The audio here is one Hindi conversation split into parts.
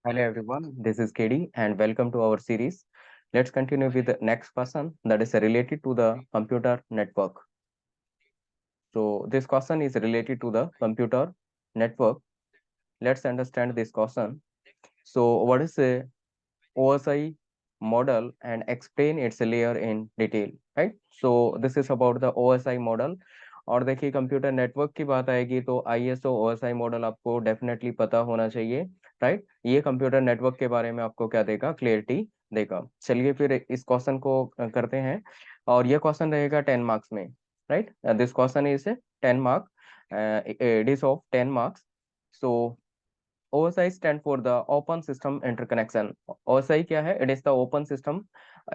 Hello everyone, this is KD and welcome to our series. Let's continue with the next question that is related to the computer network. So this question is related to the computer network. Let's understand this question. So what is a OSI model and explain its layer in detail, right? So this is about the OSI model. और देखिए कंप्यूटर नेटवर्क की बात आएगी तो ISO OSI मॉडल आपको डेफिनेटली पता होना चाहिए, राइट? ये कंप्यूटर नेटवर्क के बारे में आपको क्या देगा, क्लियरिटी देगा। चलिए फिर इस क्वेश्चन को करते हैं और ये क्वेश्चन रहेगा 10 मार्क्स में, right? This question is 10 mark, it is of 10 marks. So OSI stand for the Open System Interconnection. OSI क्या है? It is the Open System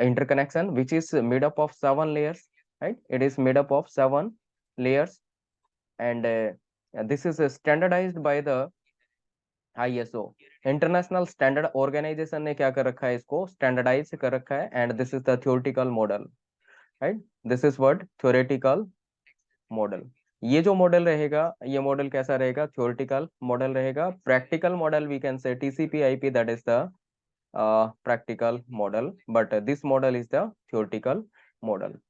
Interconnection which is made up of 7 layers, right? It is made up of 7 layers and this is standardized by the ISO. International Standard Organization ने क्या कर रखा है, इसको स्टैंडर्डाइज कर रखा है and this is the theoretical model, right? This is what, theoretical model. ये जो मॉडल रहेगा, ये मॉडल कैसा रहेगा, थ्योरेटिकल मॉडल रहेगा। Practical model we can say TCP IP, that is the practical model, but this model is the theoretical model.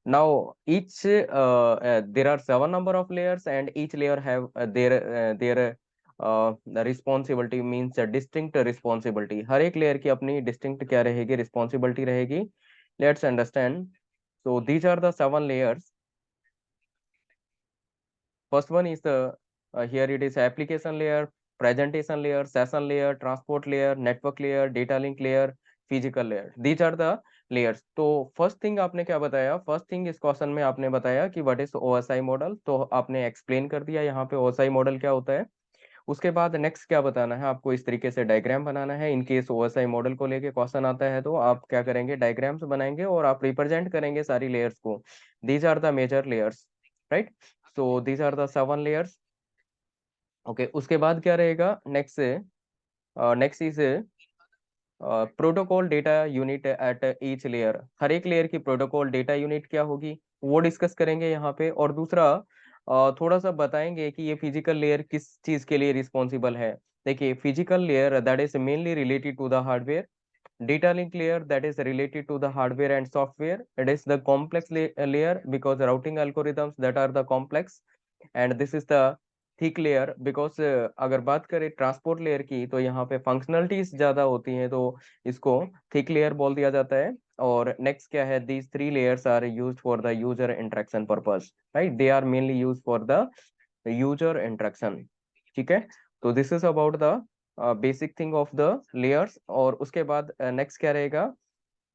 Now each there are 7 number of layers and each layer have the responsibility, means a distinct responsibility. हर एक layer की अपनी distinct क्या रहेगी, responsibility रहेगी। Let's understand. So these are the 7 layers. First one is the here it is application layer, presentation layer, session layer, transport layer, network layer, data link layer, physical layer. These are the layers. तो फर्स्ट थिंग आपने क्या बताया, फर्स्ट थिंग इस क्वेश्चन में आपने बताया कि व्हाट इज OSI मॉडल, तो आपने एक्सप्लेन कर दिया यहाँ पे OSI मॉडल क्या होता है। उसके बाद नेक्स्ट क्या बताना है आपको, इस तरीके से डायग्राम बनाना है। इन केस OSI मॉडल को लेके क्वेश्चन आता है तो आप क्या करेंगे, डायग्राम्स बनाएंगे और आप रिप्रेजेंट करेंगे सारी लेयर्स को। These are the major layers, right? So these are the 7 layers. Okay, उसके बाद क्या रहेगा नेक्स्ट से, next is protocol data unit at each layer. हर एक लेयर की प्रोटोकॉल डेटा यूनिट क्या होगी वो डिस्कस करेंगे यहाँ पे। और दूसरा थोड़ा सा बताएंगे कि ये फिजिकल लेयर किस चीज के लिए रिस्पॉन्सिबल है। देखिए physical layer that is mainly related to the hardware, data link layer that is related to the hardware and software. It is the complex layer because routing algorithms that are the complex, and this is the thick layer because अगर बात करें ट्रांसपोर्ट लेयर की तो यहाँ पे फंक्शनलिटीज ज्यादा होती हैं तो इसको थिक लेयर बोल दिया जाता है। और नेक्स्ट क्या है, these 3 layers are used for the user interaction purpose, right? They are mainly used for the user interaction, ठीक है? तो this is about the basic thing of the layers. और उसके बाद नेक्स्ट क्या रहेगा,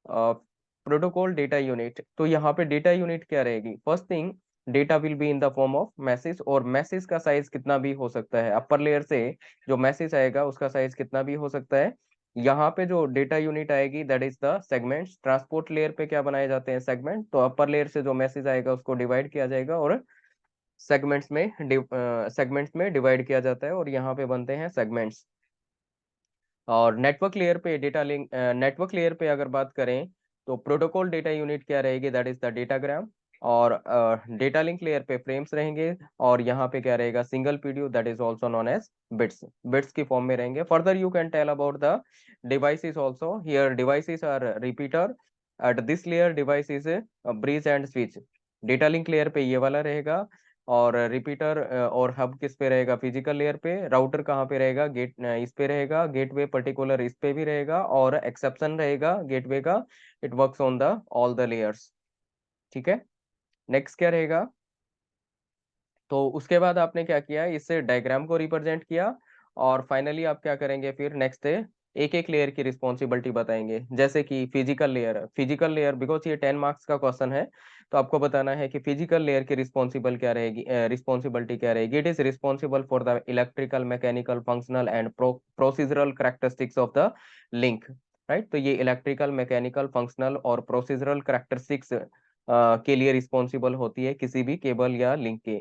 प्रोटोकॉल डेटा यूनिट। तो यहाँ पे डेटा यूनिट क्या रहेगी, first thing data will be in the form of message, और मैसेज का साइज कितना भी हो सकता है। अपर लेयर से जो मैसेज आएगा उसका साइज कितना भी हो सकता है। यहाँ पे जो डेटा यूनिट आएगी that is the segments. Transport layer पे क्या बनाए जाते हैं, सेगमेंट। तो अपर लेयर से जो मैसेज आएगा उसको डिवाइड किया जाएगा और सेगमेंट्स में डिवाइड किया जाता है और यहाँ पे बनते हैं सेगमेंट्स। और नेटवर्क लेयर पे डेटा लिंक, नेटवर्क लेयर पे अगर बात करें तो प्रोटोकॉल डेटा यूनिट क्या रहेगी, दैट इज द डेटाग्राम। और डेटा लिंक लेयर पे फ्रेम्स रहेंगे और यहाँ पे क्या रहेगा, single PDU that is also known as bits, bits की फॉर्म में रहेंगे। Further you can tell about the devices also. Here devices are repeater at this layer, device is bridge and switch. Data link layer पे ये वाला रहेगा और रिपीटर और हब किस पे रहेगा, फिजिकल लेयर पे। राउटर कहाँ पे रहेगा, गेट इस पे रहेगा, गेटवे पर्टिकुलर इस पे भी रहेगा और एक्सेप्शन रहेगा गेटवे का। It works on the all the layers, ठीक है? नेक्स्ट क्या रहेगा, तो उसके बाद आपने क्या किया, इससे डायग्राम को रिप्रेजेंट किया और फाइनली आप क्या करेंगे फिर नेक्स्ट है एक एक लेयर की रिस्पॉन्सिबिलिटी बताएंगे। जैसे कि physical layer, physical layer because ये 10 मार्क्स का क्वेश्चन है तो आपको बताना है कि फिजिकल लेयर की रिस्पॉन्सिबल क्या रहेगी, रिस्पॉन्सिबिलिटी क्या रहेगी। It is responsible for the electrical, mechanical, functional and procedural characteristics of the link, right? तो ये इलेक्ट्रिकल, मैकेनिकल, फंक्शनल और प्रोसीजरल कैरेक्टरिस्टिक्स के लिए रिस्पॉन्सिबल होती है किसी भी केबल या लिंक के,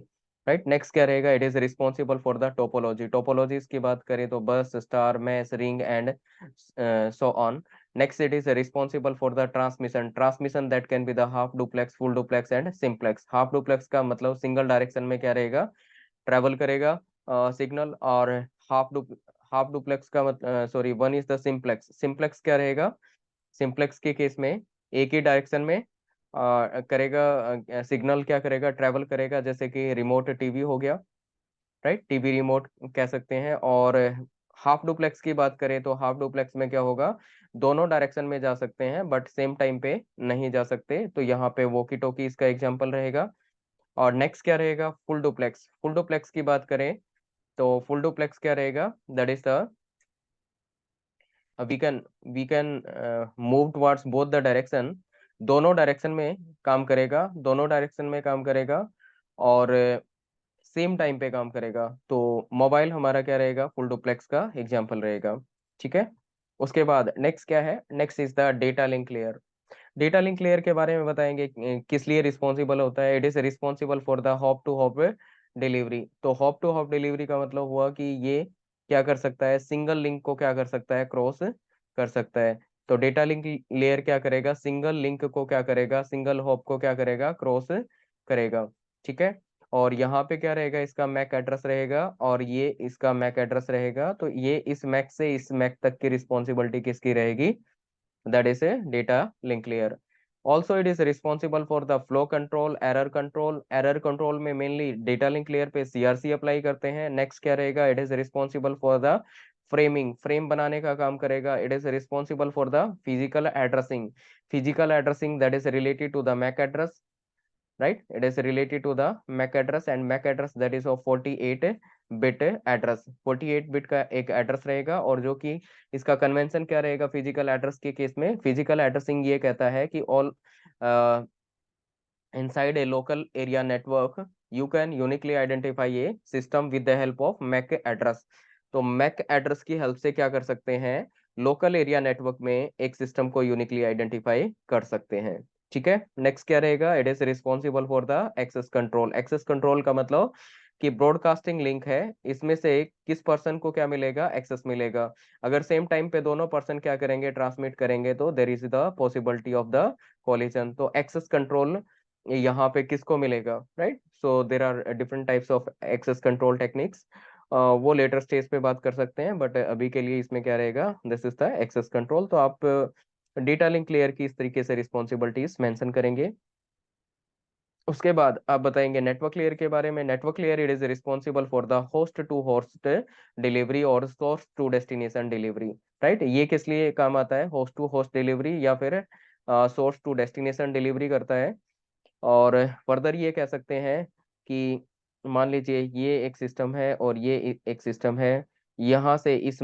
राइट? नेक्स्ट क्या रहेगा, it is responsible for the topology. Topologies की बात करें तो bus, star, mesh, ring and so on. Next it is responsible for the transmission. Transmission that can be the half duplex, full duplex and simplex. Half duplex का मतलब सिंगल डायरेक्शन में क्या रहेगा, ट्रेवल करेगा सिग्नल। और हाफ डुप्लेक्स का sorry, one is the simplex. Simplex क्या रहेगा? सिंप्लेक्स के केस में एक ही डायरेक्शन में करेगा, सिग्नल क्या करेगा, ट्रेवल करेगा, जैसे कि रिमोट टीवी हो गया, राइट, टीवी रिमोट कह सकते हैं। और हाफ डुप्लेक्स की बात करें तो हाफ डुप्लेक्स में क्या होगा, दोनों डायरेक्शन में जा सकते हैं बट सेम टाइम पे नहीं जा सकते, तो यहाँ पे वॉकी टॉकी इसका एग्जांपल रहेगा। और नेक्स्ट क्या रहेगा, फुल डुप्लेक्स। फुल डुप्लेक्स की बात करें तो फुल डुप्लेक्स क्या रहेगा, that is the we can move towards both the direction, दोनों डायरेक्शन में काम करेगा, दोनों डायरेक्शन में काम करेगा और सेम टाइम पे काम करेगा। तो मोबाइल हमारा क्या रहेगा, फुल डुप्लेक्स का एग्जांपल रहेगा। ठीक है, उसके बाद नेक्स्ट क्या है, next is the data link layer. Data link layer के बारे में बताएंगे, किस लिए रिस्पॉन्सिबल होता है। It is responsible for the hop to hop delivery. तो हॉप टू हॉप डिलीवरी का मतलब हुआ कि ये क्या कर सकता है, सिंगल लिंक को क्या कर सकता है, क्रॉस कर सकता है। तो डेटा लिंक लेयर क्या करेगा, सिंगल लिंक को क्या करेगा, सिंगल हॉप को क्या करेगा, क्रॉस करेगा। ठीक है, और यहाँ पे क्या रहेगा, इसका मैक एड्रेस रहेगा और ये इसका मैक एड्रेस रहेगा। तो ये इस मैक से इस मैक तक की रिस्पॉन्सिबिलिटी किसकी रहेगी, that is a data link layer. Also it is responsible for the flow control, error control। error control में mainly data link layer पे CRC अप्लाई करते हैं। next क्या रहेगा, it is responsible for the framing, frame बनाने का काम करेगा। it is responsible for the physical addressing, physical addressing that is related to the MAC address, right, it is related to the MAC address and MAC address that is of 48 bit address. 48 bit का एक एड्रेस रहेगा और जो कि इसका कन्वेंशन क्या रहेगा, फिजिकल एड्रेस के केस में फिजिकल एड्रेसिंग ये कहता है कि all inside a local area network you can uniquely identify a system with the help of MAC address। तो MAC एड्रेस की हेल्प से क्या कर सकते हैं, लोकल एरिया नेटवर्क में एक सिस्टम को यूनिकली आइडेंटिफाई कर सकते हैं। ठीक है, नेक्स्ट क्या रहेगा, it is responsible for the access control. Access control का मतलब कि ब्रॉडकास्टिंग लिंक है, इसमें से किस पर्सन को क्या मिलेगा, एक्सेस मिलेगा। अगर सेम टाइम पे दोनों पर्सन क्या करेंगे, ट्रांसमिट करेंगे, तो there is the possibility of the collision. तो एक्सेस कंट्रोल यहाँ पे किसको मिलेगा, right. So there are different types of access control techniques, वो लेटर स्टेज पे बात कर सकते हैं बट अभी के लिए इसमें क्या रहेगा, this is the access control. तो आप डेटा लिंक लेयर की इस तरीके से रिस्पॉन्सिबिलिटीज मेंशन करेंगे। उसके बाद आप बताएंगे नेटवर्क लेयर के बारे में। Network layer it is responsible for the host to host delivery और source to destination delivery, right. ये किस लिए काम आता है, होस्ट टू होस्ट डिलीवरी या फिर सोर्स टू डेस्टिनेशन डिलीवरी करता है। और फर्दर ये कह सकते हैं कि मान लीजिए ये एक सिस्टम है और ये एक सिस्टम है, यहाँ से इस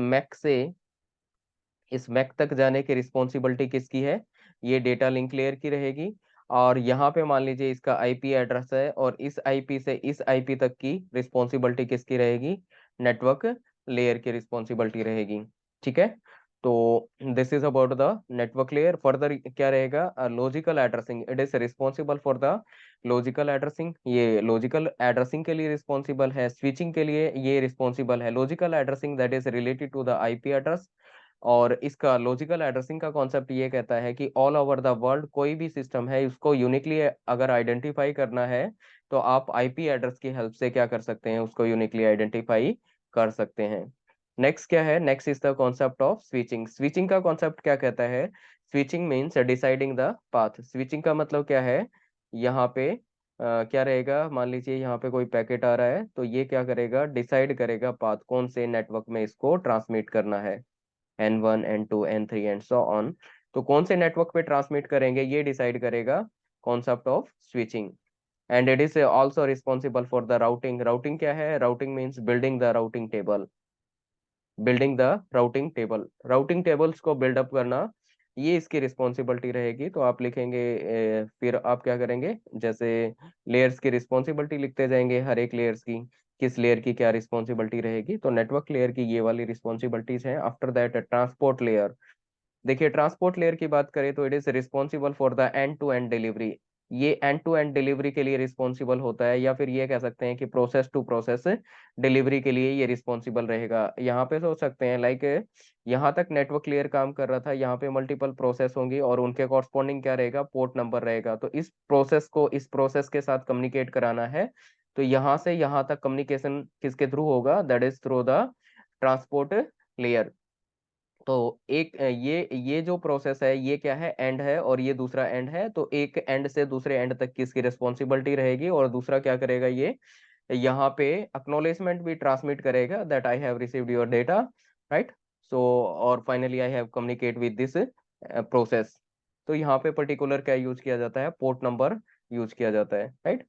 मैक तक जाने की रिस्पॉन्सिबिलिटी किसकी है, ये डेटा लिंक लेयर की रहेगी। और यहाँ पे मान लीजिए इसका आईपी एड्रेस है और इस आईपी से इस आईपी तक की रिस्पॉन्सिबिलिटी किसकी रहेगी, नेटवर्क लेयर की रिस्पॉन्सिबिलिटी रहेगी। ठीक है, तो this is about the network layer. Further क्या रहेगा, logical addressing, it is responsible for the logical addressing. ये लॉजिकल एड्रेसिंग के लिए रिस्पॉन्सिबल है, स्विचिंग के लिए ये रिस्पॉन्सिबल है। Logical addressing that is related to the IP address. और इसका लॉजिकल एड्रेसिंग का कॉन्सेप्ट ये कहता है कि ऑल ओवर द वर्ल्ड कोई भी सिस्टम है उसको यूनिकली अगर आइडेंटिफाई करना है तो आप आईपी एड्रेस की हेल्प से क्या कर सकते हैं, उसको यूनिकली आइडेंटिफाई कर सकते हैं। नेक्स्ट क्या है, next is the concept of switching. Switching का कॉन्सेप्ट क्या कहता है, switching means deciding the path. Switching का मतलब क्या है, यहाँ पे क्या रहेगा, मान लीजिए यहाँ पे कोई पैकेट आ रहा है तो ये क्या करेगा, डिसाइड करेगा पाथ, कौन से नेटवर्क में इसको ट्रांसमिट करना है, N1 N2 N3 and so on. तो कौन से नेटवर्क पे ट्रांसमिट करेंगे ये डिसाइड करेगा concept of switching. And it is also responsible for the routing. Routing क्या है, routing means building the routing table, building the routing table, routing tables को बिल्डअप करना ये इसकी रिस्पॉन्सिबिलिटी रहेगी। तो आप लिखेंगे फिर आप क्या करेंगे, जैसे लेयर्स की रिस्पॉन्सिबिलिटी लिखते जाएंगे, हर एक लेयर्स की किस लेयर की क्या रिस्पॉन्सिबिलिटी रहेगी। तो नेटवर्क लेयर की ये वाली रिस्पॉन्सिबिलिटीज हैं। After that transport layer. देखिए ट्रांसपोर्ट लेयर की बात करें तो it is responsible for the end to end delivery. ये एंड टू एंड डिलीवरी के लिए रिस्पॉन्सिबल होता है, या फिर ये कह सकते हैं कि प्रोसेस टू प्रोसेस डिलीवरी के लिए ये रिस्पॉन्सिबल रहेगा। यहाँ पे सोच सकते हैं लाइक यहाँ तक नेटवर्क लेयर काम कर रहा था, यहाँ पे मल्टीपल प्रोसेस होंगी और उनके कॉरस्पॉन्डिंग क्या रहेगा, पोर्ट नंबर रहेगा। तो इस प्रोसेस को इस प्रोसेस के साथ कम्युनिकेट कराना है, तो यहाँ से यहाँ तक कम्युनिकेशन किसके थ्रू होगा, that is through the transport layer. तो एक ये जो प्रोसेस है ये क्या है, एंड है, और ये दूसरा एंड है। तो एक एंड से दूसरे एंड तक किसकी रिस्पॉन्सिबिलिटी रहेगी, और दूसरा क्या करेगा, ये यहाँ पे अक्नॉलेजमेंट भी ट्रांसमिट करेगा that I have received your data, right. So और finally I have communicate with this process. तो यहाँ पे पर्टिकुलर क्या यूज किया जाता है, पोर्ट नंबर यूज किया जाता है, राइट।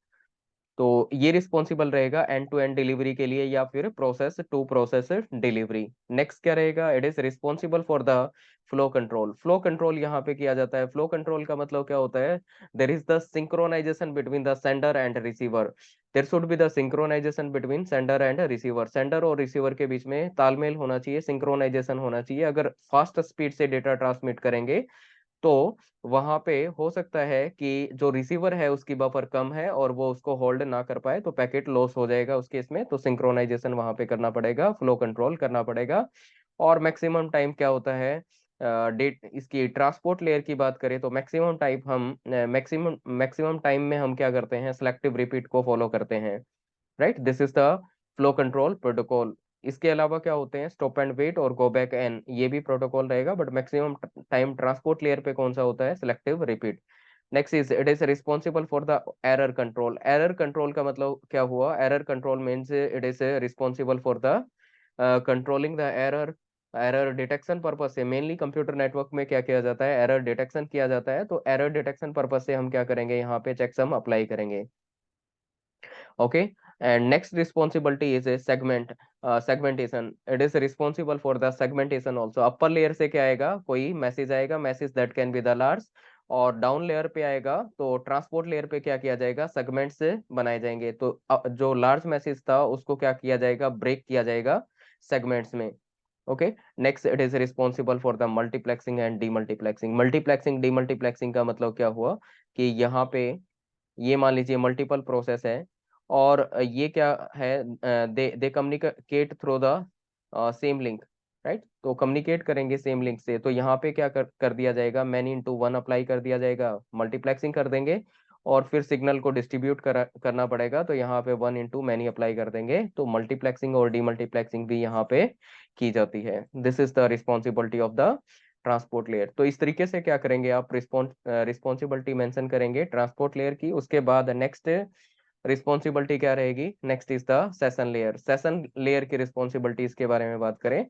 तो ये रिस्पॉन्सिबल रहेगा एंड टू एंड डिलीवरी के लिए या फिर process to process delivery. Next क्या रहेगा, it is responsible for the flow control. Flow control यहाँ पे किया जाता है। फ्लो कंट्रोल का मतलब क्या होता है, there is the synchronisation between the sender and receiver. There should be the synchronisation between sender and receiver. Sender और रिसीवर के बीच में तालमेल होना चाहिए, सिंक्रोनाइजेशन होना चाहिए। अगर फास्ट स्पीड से डेटा ट्रांसमिट करेंगे तो वहां पे हो सकता है कि जो रिसीवर है उसकी बफर कम है और वो उसको होल्ड ना कर पाए, तो पैकेट लॉस हो जाएगा उस केस में। तो सिंक्रोनाइजेशन वहां पे करना पड़ेगा, फ्लो कंट्रोल करना पड़ेगा। और मैक्सिमम टाइम क्या होता है, डेट इसकी ट्रांसपोर्ट लेयर की बात करें तो मैक्सिमम टाइप हम मैक्सिमम टाइम में हम क्या करते हैं, सिलेक्टिव रिपीट को फॉलो करते हैं, right. This is the flow control protocol. इसके अलावा क्या होते हैं, स्टॉप एंड वेट और गो बैक एन, ये भी प्रोटोकॉल रहेगा, but maximum time transport layer पे कौन सा होता है, selective repeat. Next is it is responsible for the error control. Error control का मतलब क्या हुआ, error control means it is responsible for the controlling the error. Error detection purpose से मेनली कंप्यूटर नेटवर्क में क्या किया जाता है, एरर डिटेक्शन किया जाता है। तो एरर डिटेक्शन पर्पज से हम क्या करेंगे, यहाँ पे चेकसम अप्लाई करेंगे। Okay, and next responsibility is a segmentation. It is responsible for the segmentation also. upper layer से क्या आएगा, कोई मैसेज आएगा, message that can be the large। और डाउन लेयर पे आएगा तो ट्रांसपोर्ट लेयर पे क्या किया जाएगा, सेगमेंट से बनाए जाएंगे। तो जो लार्ज मैसेज था उसको क्या किया जाएगा, ब्रेक किया जाएगा सेगमेंट्स में। Okay, next it is responsible for the multiplexing and demultiplexing. Multiplexing demultiplexing का मतलब क्या हुआ कि यहाँ पे ये मान लीजिए मल्टीपल प्रोसेस है, और ये क्या है, they they communicate through the same link, right. तो कम्युनिकेट करेंगे सेम लिंक से। तो यहाँ पे क्या कर दिया जाएगा, मैनी इंटू वन अप्लाई कर दिया जाएगा, मल्टीप्लेक्सिंग कर देंगे। और फिर सिग्नल को डिस्ट्रीब्यूट करना पड़ेगा, तो यहाँ पे वन इंटू मैनी अप्लाई कर देंगे। तो मल्टीप्लेक्सिंग और डीमल्टीप्लेक्सिंग भी यहाँ पे की जाती है। This is the responsibility of the transport layer. तो इस तरीके से क्या करेंगे आप, रिस्पॉन्सिबिलिटी मेंशन करेंगे ट्रांसपोर्ट लेयर की। उसके बाद नेक्स्ट रिस्पॉन्सिबिलिटी क्या रहेगी, next is the session layer. Session layer की रिस्पॉन्सिबिलिटीज के बारे में बात करें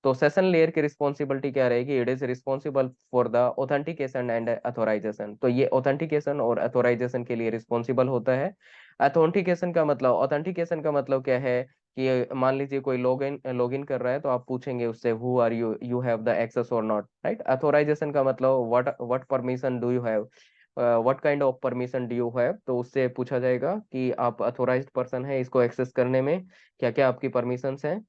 तो सेशन लेयर की रिस्पॉन्सिबिलिटी क्या रहेगी, it is responsible for the authentication and authorisation. तो ये ऑथेंटिकेशन और अथोराइजेशन के लिए रिस्पॉन्सिबल होता है। ऑथेंटिकेशन का मतलब क्या है कि मान लीजिए कोई लॉगिन कर रहा है तो आप पूछेंगे उससे who are you, you have the access or not, right. Authorisation का मतलब what permission do you have, what kind of permission do you have. तो उससे पूछा जाएगा कि आप अथोराइज्ड पर्सन है इसको एक्सेस करने में, क्या क्या आपकी परमिशंस हैं।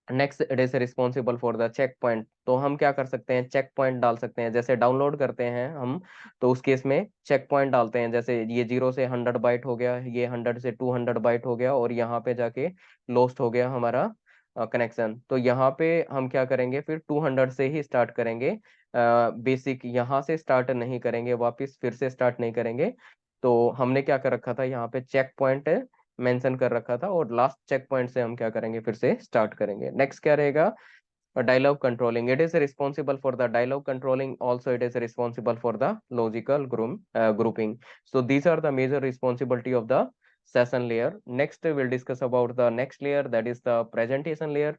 Next it is responsible for the checkpoint. तो हम क्या कर सकते हैं, चेक पॉइंट डाल सकते हैं। जैसे डाउनलोड करते हैं हम तो उस केस में चेक पॉइंट डालते हैं, जैसे ये 0 से 100 बाइट हो गया, ये 100 से 200 बाइट हो गया, और यहाँ पे जाके लॉस्ट हो गया हमारा कनेक्शन। तो यहाँ पे हम क्या करेंगे, फिर 200 से ही स्टार्ट करेंगे। बेसिक यहाँ से स्टार्ट नहीं करेंगे, वापस फिर से स्टार्ट नहीं करेंगे। तो हमने क्या कर रखा था, यहाँ पे चेक पॉइंट मेंशन कर रखा था, और लास्ट चेक पॉइंट से हम क्या करेंगे, फिर से स्टार्ट करेंगे। नेक्स्ट क्या रहेगा, dialog controlling. It is responsible for the dialog controlling. Also, it is responsible for the logical grouping. So these are the major responsibility of the session layer. Next, we'll discuss about the next layer, that is the presentation layer.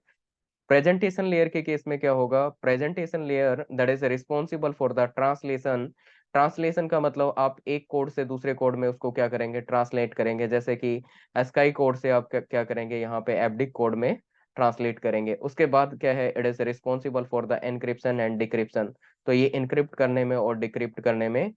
Presentation layer के केस में क्या होगा, presentation layer that is responsible for the translation. Translation का मतलब आप एक कोड से दूसरे कोड में उसको क्या करेंगे, ट्रांसलेट करेंगे। जैसे कि एस्काई कोड से आप क्या करेंगे, यहाँ पे एबडिक कोड में ट्रांसलेट करेंगे। उसके बाद क्या है, it is responsible for the encryption and decryption. तो ये इनक्रिप्ट करने में और डिक्रिप्ट करने में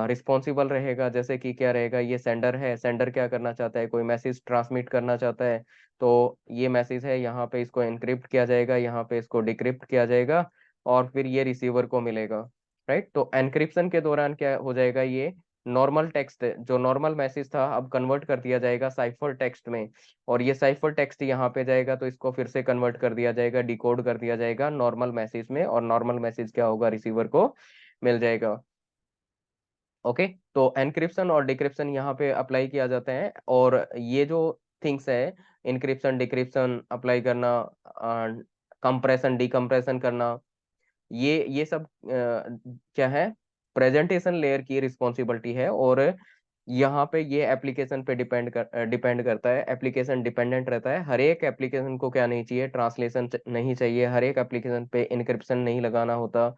रिस्पॉन्सिबल रहेगा। जैसे कि क्या रहेगा, ये सेंडर है, सेंडर क्या करना चाहता है, कोई मैसेज ट्रांसमिट करना चाहता है। तो ये मैसेज है, यहाँ पे इसको एनक्रिप्ट किया जाएगा, यहाँ पे इसको डिक्रिप्ट किया जाएगा, और फिर ये रिसीवर को मिलेगा, राइट। तो एनक्रिप्शन के दौरान क्या हो जाएगा, ये नॉर्मल टेक्स्ट, जो नॉर्मल मैसेज था अब कन्वर्ट कर दिया जाएगा साइफर टेक्स्ट में। और ये साइफर टेक्स्ट यहाँ पे जाएगा तो इसको फिर से कन्वर्ट कर दिया जाएगा, डिकोड कर दिया जाएगा नॉर्मल मैसेज में, और नॉर्मल मैसेज क्या होगा, रिसीवर को मिल जाएगा। ओके, तो एनक्रिप्शन और डिक्रिप्शन यहाँ पे अप्लाई किया जाता है। और ये जो थिंग्स है, इनक्रिप्शन डिक्रिप्शन अप्लाई करना, कंप्रेशन डिकम्प्रेशन करना, ये सब क्या है, प्रेजेंटेशन लेयर की रिस्पॉन्सिबिलिटी है। और यहाँ पे ये एप्लीकेशन पे डिपेंड करता है, एप्लीकेशन डिपेंडेंट रहता है। हर एक एप्लीकेशन को क्या नहीं चाहिए, ट्रांसलेशन नहीं चाहिए, हर एक एप्लीकेशन पे इनक्रिप्शन नहीं लगाना होता,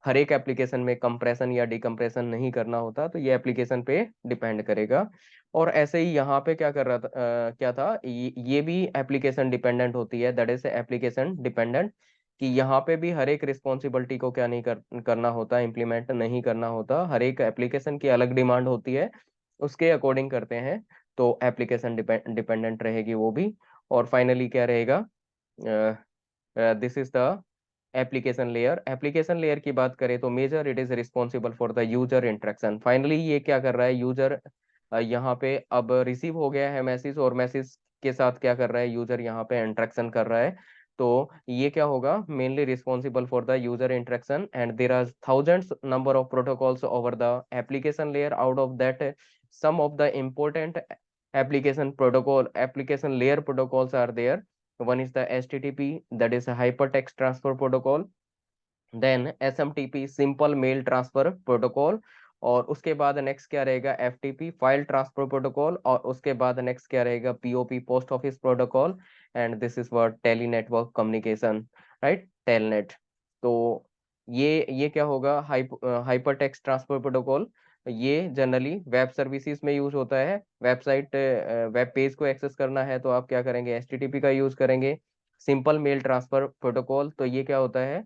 हर एक एप्लीकेशन में कंप्रेशन या डिकम्प्रेशन नहीं करना होता। तो ये एप्लीकेशन पे डिपेंड करेगा। और ऐसे ही यहाँ पे क्या कर रहा था, क्या था, ये भी एप्लीकेशन डिपेंडेंट होती है, दैट इज एप्लीकेशन डिपेंडेंट, कि यहाँ पे भी हर एक रिस्पॉन्सिबिलिटी को क्या नहीं करना होता, इम्प्लीमेंट नहीं करना होता। हर एक एप्लीकेशन की अलग डिमांड होती है, उसके अकॉर्डिंग करते हैं। तो एप्लीकेशन डिपेंडेंट रहेगी वो भी। और फाइनली क्या रहेगा, this is the application layer. Application layer की बात करें तो measure it is responsible for the user interaction. Finally ये क्या कर रहा है, यूजर यहाँ पे अब रिसीव हो गया है मैसेज, और मैसेज के साथ क्या कर रहा है, यूजर यहाँ पे इंटरेक्शन कर रहा है। तो ये क्या होगा, mainly responsible for the user interaction, and there are thousands number of protocols over the application layer. Out of that some of the important application layer protocols are there. One is the HTTP, that is a hypertext transfer protocol, then SMTP, simple mail transfer protocol, और उसके बाद नेक्स्ट क्या रहेगा, FTP, फाइल ट्रांसफर प्रोटोकॉल, और उसके बाद नेक्स्ट क्या रहेगा, POP, post office protocol, and this is what tele network communication, right, telnet. तो ये क्या होगा, हाइपर टेक्स्ट ट्रांसफर प्रोटोकॉल। ये जनरली वेब सर्विसेज में यूज होता है। वेबसाइट, वेब पेज को एक्सेस करना है तो आप क्या करेंगे, HTTP का यूज करेंगे। सिंपल मेल ट्रांसफर प्रोटोकॉल, तो ये क्या होता है,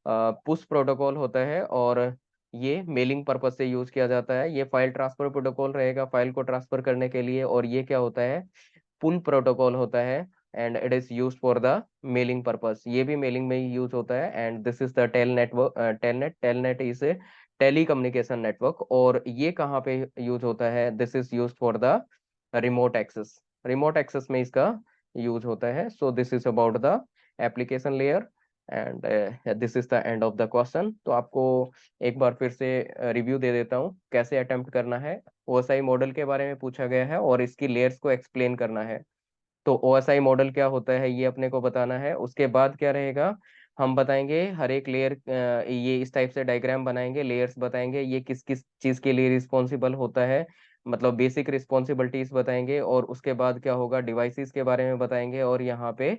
पुश प्रोटोकॉल होता है, और ये मेलिंग पर्पज से यूज किया जाता है। ये फाइल ट्रांसफर प्रोटोकॉल रहेगा फाइल को ट्रांसफर करने के लिए। और ये क्या होता है, पुल प्रोटोकॉल होता है, and it is use for the mailing purpose. ये भी मेलिंग में ही यूज होता है। And this is the tel network, telnet is tele communication network. और ये कहाँ पे यूज होता है, this is use for the remote access, remote access में इसका यूज होता है। So this is about the application layer, and this is the end of the question. तो आपको एक बार फिर से रिव्यू दे देता हूँ कैसे अटेम्प्ट करना है। OSI मॉडल के बारे में पूछा गया है और इसकी लेयर्स को एक्सप्लेन करना है। तो OSI मॉडल क्या होता है ये अपने को बताना है। उसके बाद क्या रहेगा, हम बताएंगे हर एक लेयर, ये इस टाइप से डायग्राम बनाएंगे, लेयर्स बताएंगे ये किस किस चीज के लिए रिस्पॉन्सिबल होता है, मतलब बेसिक रिस्पॉन्सिबिलिटीज बताएंगे। और उसके बाद क्या होगा, डिवाइसेस के बारे में बताएंगे। और यहाँ पे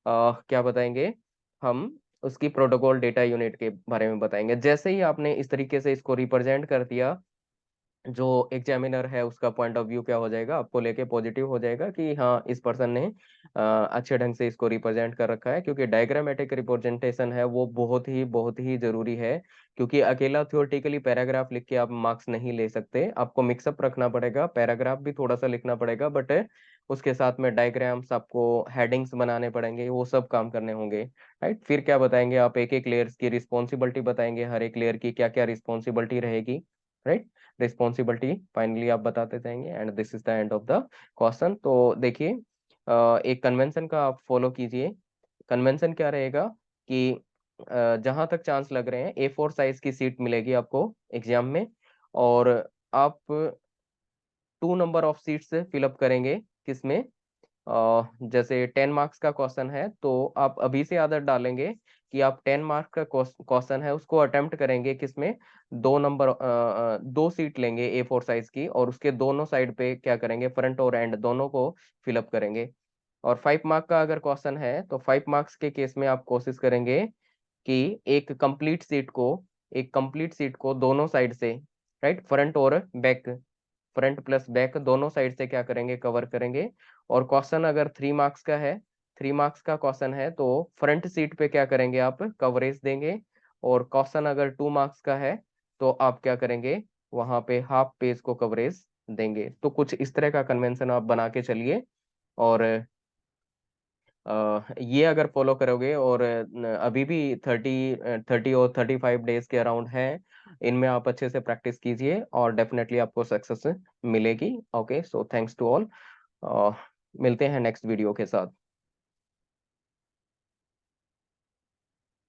क्या बताएंगे, हम उसकी प्रोटोकॉल डेटा यूनिट के बारे में बताएंगे। जैसे ही आपने इस तरीके से इसको रिप्रेजेंट कर दिया, जो एग्जामिनर है उसका पॉइंट ऑफ व्यू क्या हो जाएगा, आपको लेके पॉजिटिव हो जाएगा कि हाँ इस पर्सन ने अच्छे ढंग से इसको रिप्रेजेंट कर रखा है। क्योंकि डायग्रामेटिक रिप्रेजेंटेशन है वो बहुत ही जरूरी है। क्योंकि अकेला थ्योरेटिकली पैराग्राफ लिख के आप मार्क्स नहीं ले सकते, आपको मिक्सअप रखना पड़ेगा, पैराग्राफ भी थोड़ा सा लिखना पड़ेगा, बट उसके साथ में डायग्राम्स, आपको हेडिंग्स बनाने पड़ेंगे, वो सब काम करने होंगे, राइट। फिर क्या बताएंगे आप, एक एक लेयर्स की रिस्पॉन्सिबिलिटी बताएंगे, हर एक लेयर की क्या क्या रिस्पॉन्सिबिलिटी रहेगी, राइट। रिस्पॉन्सिबिलिटी फाइनली आप बताते जाएंगे, and this is the end of the question. तो देखिए, एक कन्वेंशन का आप फॉलो कीजिए। कन्वेंशन क्या रहेगा कि जहां तक चांस लग रहे हैं A4 साइज की सीट मिलेगी आपको एग्जाम में, और आप 2 नंबर ऑफ सीट्स फिलअप करेंगे किसमें, जैसे 10 मार्क्स का क्वेश्चन है तो आप अभी से आदत डालेंगे कि आप 10 मार्क्स का क्वेश्चन है उसको अटेम्प्ट करेंगे किसमें, 2 सीट लेंगे A4 साइज की, और उसके दोनों साइड पे क्या करेंगे, फ्रंट और एंड दोनों को फिलअप करेंगे। और 5 मार्क का अगर क्वेश्चन है तो 5 मार्क्स के केस में आप कोशिश करेंगे कि एक कंप्लीट सीट को दोनों साइड से, राइट, फ्रंट और बैक, फ्रंट प्लस बैक दोनों साइड से क्या करेंगे, कवर करेंगे। और क्वेश्चन अगर 3 मार्क्स का है, 3 मार्क्स का क्वेश्चन है तो फ्रंट सीट पे क्या करेंगे, आप कवरेज देंगे। और क्वेश्चन अगर 2 मार्क्स का है तो आप क्या करेंगे, वहां पे हाफ पेज को कवरेज देंगे। तो कुछ इस तरह का कन्वेंशन आप बना के चलिए। और ये अगर फॉलो करोगे, और अभी भी 30 और 35 डेज के अराउंड है, इनमें आप अच्छे से प्रैक्टिस कीजिए और डेफिनेटली आपको सक्सेस मिलेगी। Okay, so thanks to all. मिलते हैं नेक्स्ट वीडियो के साथ।